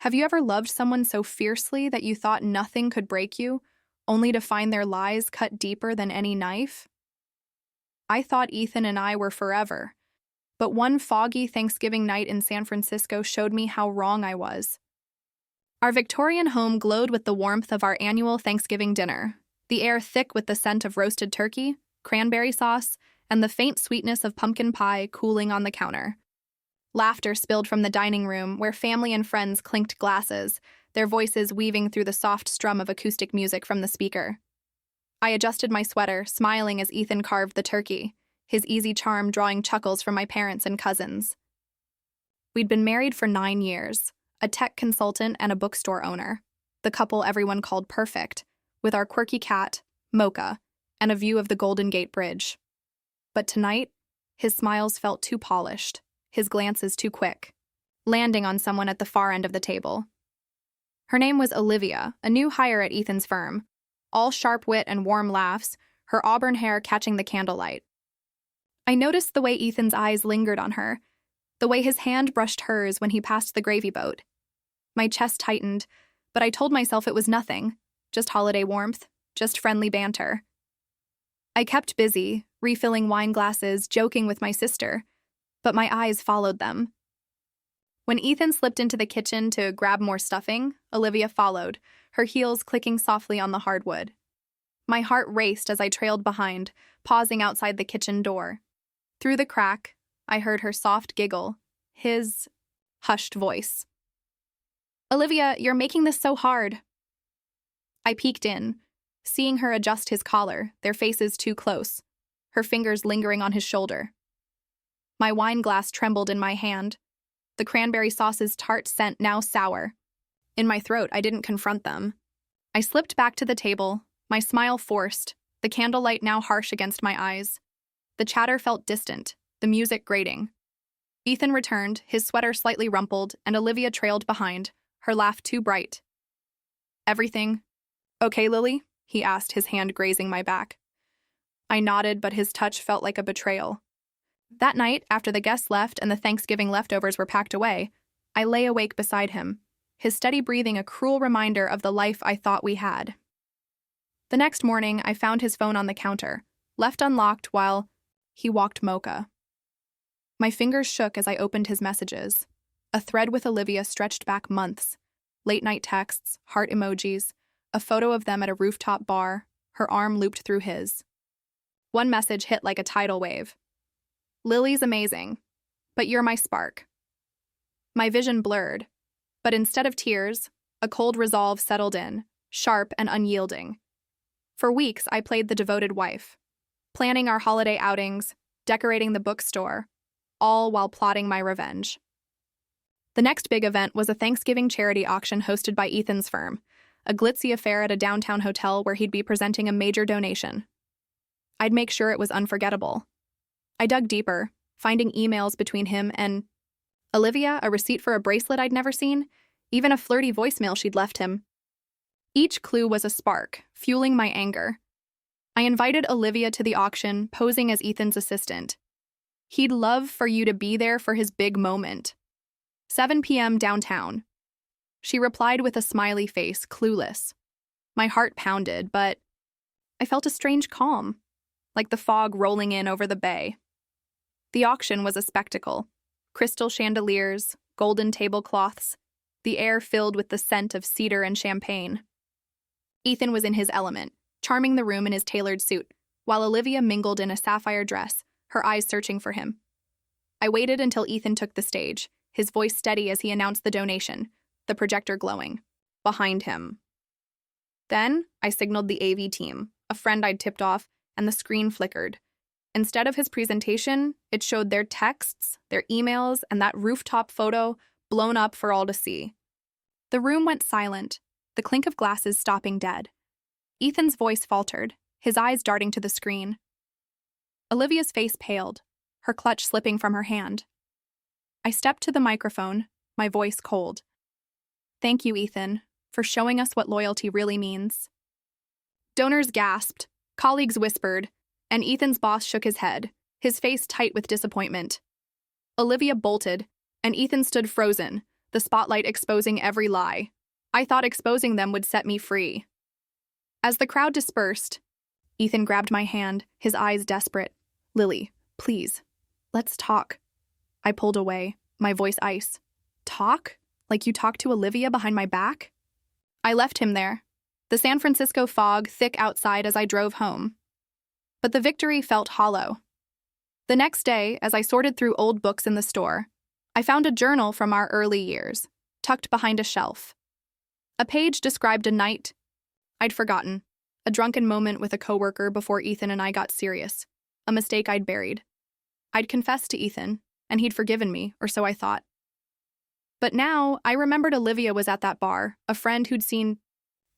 Have you ever loved someone so fiercely that you thought nothing could break you, only to find their lies cut deeper than any knife? I thought Ethan and I were forever, but one foggy Thanksgiving night in San Francisco showed me how wrong I was. Our Victorian home glowed with the warmth of our annual Thanksgiving dinner, the air thick with the scent of roasted turkey, cranberry sauce, and the faint sweetness of pumpkin pie cooling on the counter. Laughter spilled from the dining room, where family and friends clinked glasses, their voices weaving through the soft strum of acoustic music from the speaker. I adjusted my sweater, smiling as Ethan carved the turkey, his easy charm drawing chuckles from my parents and cousins. We'd been married for 9 years, a tech consultant and a bookstore owner, the couple everyone called perfect, with our quirky cat, Mocha, and a view of the Golden Gate Bridge. But tonight, his smiles felt too polished, his glances too quick, landing on someone at the far end of the table. Her name was Olivia, a new hire at Ethan's firm, all sharp wit and warm laughs, her auburn hair catching the candlelight. I noticed the way Ethan's eyes lingered on her, the way his hand brushed hers when he passed the gravy boat. My chest tightened, but I told myself it was nothing, just holiday warmth, just friendly banter. I kept busy, refilling wine glasses, joking with my sister, but my eyes followed them. When Ethan slipped into the kitchen to grab more stuffing, Olivia followed, her heels clicking softly on the hardwood. My heart raced as I trailed behind, pausing outside the kitchen door. Through the crack, I heard her soft giggle, his hushed voice. "Olivia, you're making this so hard." I peeked in, seeing her adjust his collar, their faces too close, her fingers lingering on his shoulder. My wine glass trembled in my hand, the cranberry sauce's tart scent now sour. In my throat, I didn't confront them. I slipped back to the table, my smile forced, the candlelight now harsh against my eyes. The chatter felt distant, the music grating. Ethan returned, his sweater slightly rumpled, and Olivia trailed behind, her laugh too bright. "Everything okay, Lily?" he asked, his hand grazing my back. I nodded, but his touch felt like a betrayal. That night, after the guests left and the Thanksgiving leftovers were packed away, I lay awake beside him, his steady breathing a cruel reminder of the life I thought we had. The next morning, I found his phone on the counter, left unlocked while he walked Mocha. My fingers shook as I opened his messages. A thread with Olivia stretched back months. Late-night texts, heart emojis, a photo of them at a rooftop bar, her arm looped through his. One message hit like a tidal wave. "Lily's amazing, but you're my spark." My vision blurred, but instead of tears, a cold resolve settled in, sharp and unyielding. For weeks, I played the devoted wife, planning our holiday outings, decorating the bookstore, all while plotting my revenge. The next big event was a Thanksgiving charity auction hosted by Ethan's firm, a glitzy affair at a downtown hotel where he'd be presenting a major donation. I'd make sure it was unforgettable. I dug deeper, finding emails between him and Olivia, a receipt for a bracelet I'd never seen, even a flirty voicemail she'd left him. Each clue was a spark, fueling my anger. I invited Olivia to the auction, posing as Ethan's assistant. He'd love for you to be there for his big moment. 7 p.m. downtown. She replied with a smiley face, clueless. My heart pounded, but I felt a strange calm, like the fog rolling in over the bay. The auction was a spectacle. Crystal chandeliers, golden tablecloths, the air filled with the scent of cedar and champagne. Ethan was in his element, charming the room in his tailored suit, while Olivia mingled in a sapphire dress, her eyes searching for him. I waited until Ethan took the stage, his voice steady as he announced the donation, the projector glowing. Behind him. Then, I signaled the AV team, a friend I'd tipped off, and the screen flickered. Instead of his presentation, it showed their texts, their emails, and that rooftop photo blown up for all to see. The room went silent, the clink of glasses stopping dead. Ethan's voice faltered, his eyes darting to the screen. Olivia's face paled, her clutch slipping from her hand. I stepped to the microphone, my voice cold. "Thank you, Ethan, for showing us what loyalty really means." Donors gasped, colleagues whispered, and Ethan's boss shook his head, his face tight with disappointment. Olivia bolted, and Ethan stood frozen, the spotlight exposing every lie. I thought exposing them would set me free. As the crowd dispersed, Ethan grabbed my hand, his eyes desperate. "Lily, please, let's talk." I pulled away, my voice ice. "Talk? Like you talked to Olivia behind my back?" I left him there, the San Francisco fog thick outside as I drove home. But the victory felt hollow. The next day, as I sorted through old books in the store, I found a journal from our early years, tucked behind a shelf. A page described a night I'd forgotten, a drunken moment with a coworker before Ethan and I got serious, a mistake I'd buried. I'd confessed to Ethan, and he'd forgiven me, or so I thought. But now, I remembered Olivia was at that bar, a friend who'd seen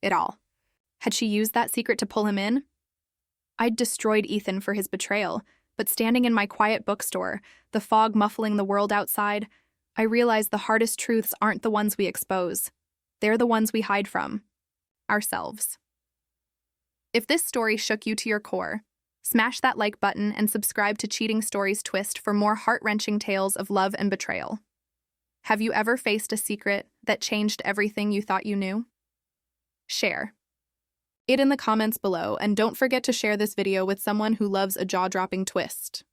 it all. Had she used that secret to pull him in? I'd destroyed Ethan for his betrayal, but standing in my quiet bookstore, the fog muffling the world outside, I realized the hardest truths aren't the ones we expose. They're the ones we hide from ourselves. If this story shook you to your core, smash that like button and subscribe to Cheating Stories Twist for more heart-wrenching tales of love and betrayal. Have you ever faced a secret that changed everything you thought you knew? Share it in the comments below, and don't forget to share this video with someone who loves a jaw-dropping twist.